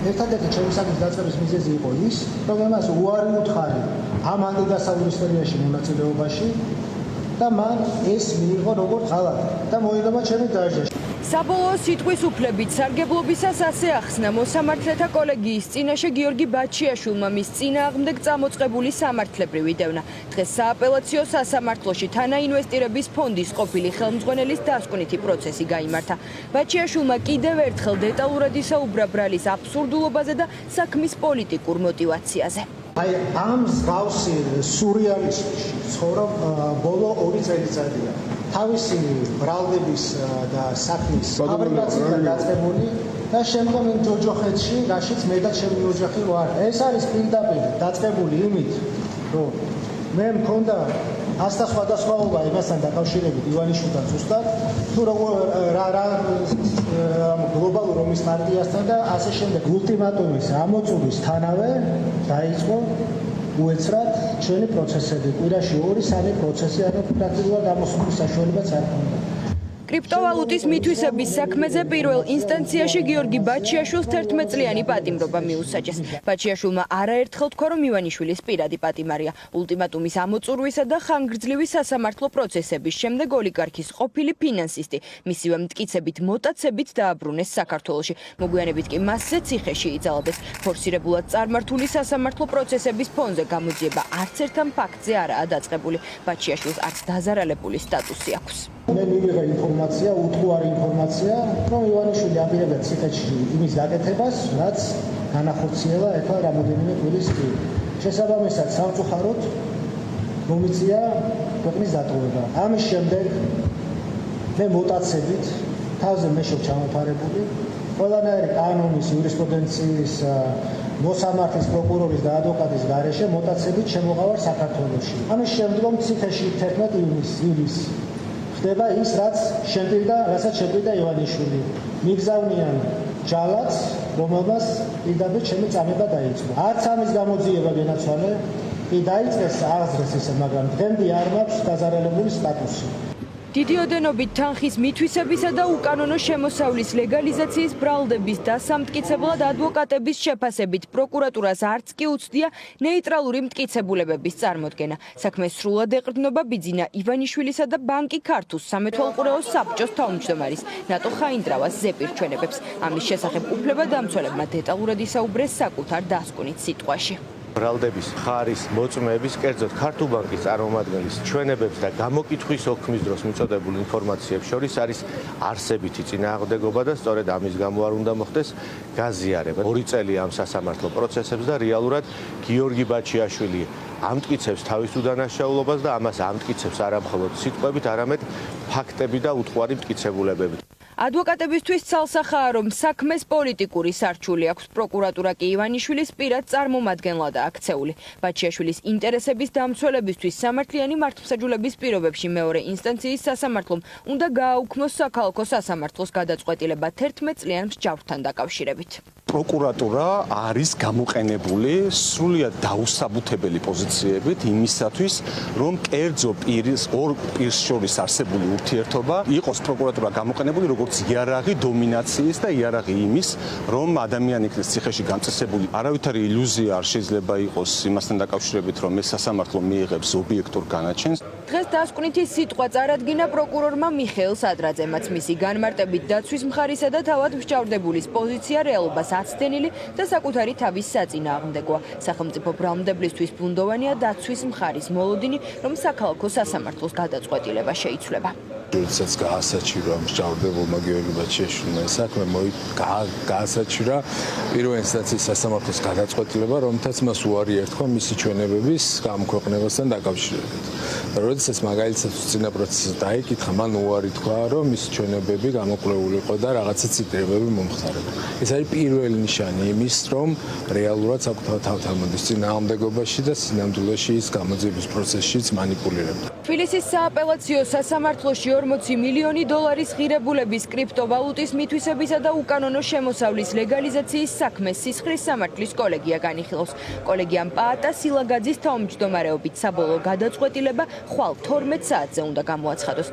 ერთადერთი ჩემი საქმის დაწყების მიზეზი იყო ის, რომ მას უარი უთხარი ამ ანტიდასავლურ ისტორიაში მონაწილეობაში და მან ეს მიიღო როგორც ღალატი და მოიგონა ჩემი დარაჯაში. საბოლოო სიტყვის უფლებით სარგებლობისას ასე ახსნა მოსამართლეთა კოლეგიის წინაშე გიორგი ბაჩიაშვილმა მის წინააღმდეგ წამოწყებული სამართლებრივი დევნა. დღეს სააპელაციო სასამართლოში თანაინვესტირების ფონდის ყოფილი ხელმძღვანელის დასკვნითი პროცესი გაიმართა. ბაჩიაშვილმა კიდევ ერთხელ დეტალურად ისაუბრა ბრალის აბსურდულობაზე და საქმის პოლიტიკურ мотивაციაზე. აი ამ მსგავსი სურეალიზმში ცხოვრობ ბოლო 2 წელიწადია. თავისი ბრალდების და საქმის ფაბრიკაცია დაწყებული და შემდგომ იმ ჯოჯოხეთში, რაშიც მე და ჩემი ოჯახი ვარ. ეს არის პირდაპირ დაწყებული იმით, რომ მე მქონდა ასთა სხვადასხვაობა იმასთან დაკავშირებით ივანიშვილთან ზუსტად, თუ როგორ გლობალურ რომის პარტიასთან და ასე შემდეგ. ულტიმატუმის ამოწურვის თანავე დაიწყო უეცრად ჩვენი პროცესები. კვირაში 2-3 პროცესი ანუ პრაქტიკულად ამოსვლის საშუალებაც არ ჰქონდა. კრიპტოვალუტის მითვისების საქმეზე პირველ ინსტანციაში გიორგი ბაჩიაშვილს 11 წლიანი პატიმრობა მიუსაჯეს. ბაჩიაშვილმა არაერთხელ თქვა, რომ ივანიშვილის პირადი პატიმარია. ულტიმატუმის ამოწურვისა და ხანგრძლივი სასამართლო პროცესების შემდეგ ოლიგარქის ყოფილი ფინანსისტი მისივე მტკიცებით მოტაცებით დააბრუნეს საქართველოში. მოგვიანებით კი მასზე ციხეში იძალდეს. ფორსირებულად წარმართული სასამართლო პროცესების ფონზე გამოძიება არც ერთამ ფაქტზე არაა დაწყებული. ბაჩიაშვილს არც დაზარალებული სტატუსი აქვს. მე მივიღე ინფორმაცია, უთუარი ინფორმაცია, რომ ივანიშვილი აპირებდა ციხეში იმის გაკეთებას, რაც განახორციელა ეხლა რამოდენიმე კვირის წინ. შესაბამისად, სამწუხაროდ მომიწია ქვეყნის დატოვება. ამის შემდეგ მე მოტაცებით თავზე მეშობ ჩამოთვალებული, ყველანაირი კანონის, იურისპრუდენციის, მოსამართლის, პროკურორის და ადვოკატის გარეშე მოტაცებით შემოღავარ საქართველოში. ამის შემდგომ ციხეში 11 ივლისს ხდება ის, რასაც შეგვიდა ივანიშვილი. მიგზავნიან ჯალათს, რომელმაც პირდაპირ ჩემი წამება დაიწყო. არც ამის გამოძიება განაცვალე, კი დაიწყეს აღძრეს ისე, მაგრამ დღემდე არ მაქვს დაზარალებული სტატუსი. დიდი ოდენობით თანხის მითვისებისა და უკანონო შემოსავლის ლეგალიზაციის ბრალდების დასამტკიცებლად ადვოკატების შეფასებით პროკურატურას არც კი უცდია ნეიტრალური მტკიცებულებების წარმოდგენა. საქმე სრულად ეყრდნობა ბიძინა ივანიშვილისა და ბანკი ქართუს სამეთვალყურეო საბჭოს თავმჯდომარის ნატო ხაინდრავას ზეპირჩვენებებს. ამის შესახებ უფლებადამცველებმა დეტალურად ისაუბრეს საკუთარ დასკვნით სიტყვაში. ბრალდების ხარის მოწმეების, კერძოდ ქართულ ბანკის წარმომადგენლის ჩვენებებს და გამოკითხვის ოქმის დროს მიწოდებული ინფორმაციებს შორის არის არსებითი წინააღმდეგობა და სწორედ ამის გამო არ უნდა მოხდეს გაზიარება. 2 წელი ამ სასამართლო პროცესებს და რეალურად გიორგი ბაჩიაშვილი ამტკიცებს თავის უდანაშაულობას და ამას ამტკიცებს არა მხოლოდ სიტყვებით, არამედ ფაქტები და უთუარი მტკიცებულებებით. ადვოკატებისთვის ცალსახაა, რომ საქმეს პოლიტიკური სარჩული აქვს. პროკურატურა კი ივანიშვილის პირად წარმომადგენლადაა აქცეული. ბაჩიაშვილის ინტერესების დამცველებისთვის სამართლიანი მართლმსაჯულების პირობებში მეორე ინსტანციის სასამართლომ უნდა გააუქმოს საქალაქო სასამართლოს გადაწყვეტილება 11 წლიან მსჯავრთან დაკავშირებით. პროკურატურა არის გამოყენებული სრულიად დაუსაბუთებელი პოზიციებით იმისათვის, რომ კერძო ორ პირს შორის არსებული ურთიერთობა იყოს პროკურატურა გამოყენებული როგორც იარაღი დომინაციის და იარაღი იმის, რომ ადამიანი იქნეს ციხეში გამწესებული. არავითარი ილუზია არ შეიძლება იყოს იმასთან დაკავშირებით, რომ ეს სასამართლო მიიღებს ობიექტურ განაჩენს. დღეს დასკვნითი სიტყვა წარადგინა პროკურორმა მიხეილ სადრაძემაც. მისი განმარტებით დაცვის მხარისა და თავად მსჯავრდებულის პოზიცია რეალობას აცდენილი და საკუთარი თავის საწინააღმდეგოა. სახელმწიფო ბრალმდებლისთვის ბუნდოვანია დაცვის მხარის მოლოდინი, რომ საქალაქო სასამართლოს გადაწყვეტილება შეიცვლება. როდესაც გაასაჩირა მსჯავრდებულმა გიორგი ბაჩიაშვილმა ეს საქმე გაასაჩირა პირველ ინსტანციის სასამართლოს გადაწყვეტილება, რომთაც მას უარი ერთხვა მისი ჩვენებების გამოქვეყნებასთან დაკავშირებით. როდესაც მაგალითად წინა პროცესზე დაიკითხა, მან უარი თქვა, რომ მისი ჩვენებები გამოკვლეული იყო და რაღაცა ციტრებები მომხდარებოდა. ეს არის პირველი ნიშანი იმის, რომ რეალურად საკუთარ თავთამოდის წინააღმდეგობაში და სინამდვილეში ის გამოძიების პროცესშიც მანიპულირებდა. თბილისის სააპელაციო სასამართლოში 40 მილიონი დოლარის ღირებულების კრიპტოვალუტის მითვისებისა და უკანონო შემოსავლის ლეგალიზაციის საქმეს სისხლის სამართლის კოლეგია განიხილავს. კოლეგიამ პაატა სილაგაძის თავმჯდომარეობით საბოლოო გადაწყვეტილება ხვალ 12 საათზე უნდა გამოაცხადოს.